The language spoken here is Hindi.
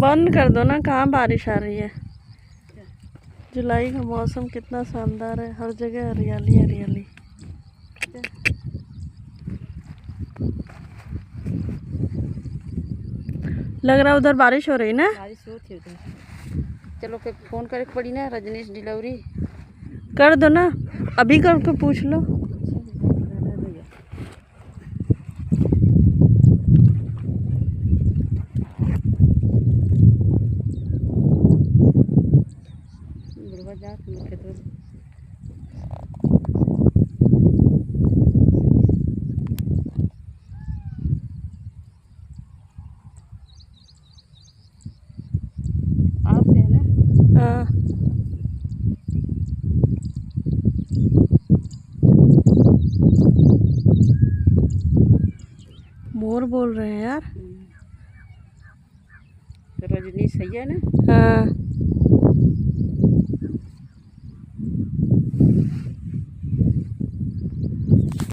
बंद कर दो ना, कहाँ बारिश आ रही है। जुलाई का मौसम कितना शानदार है, हर जगह हरियाली हरियाली। लग रहा है उधर बारिश हो रही ना। बारिश होती है उधर। चलो फिर फोन करे पड़ी ना, रजनीश डिलीवरी कर दो ना, अभी करके पूछ लो। आपसे है ना। हाँ मोर बोल रहे हैं यार। तो रजनीश सही है ना। हाँ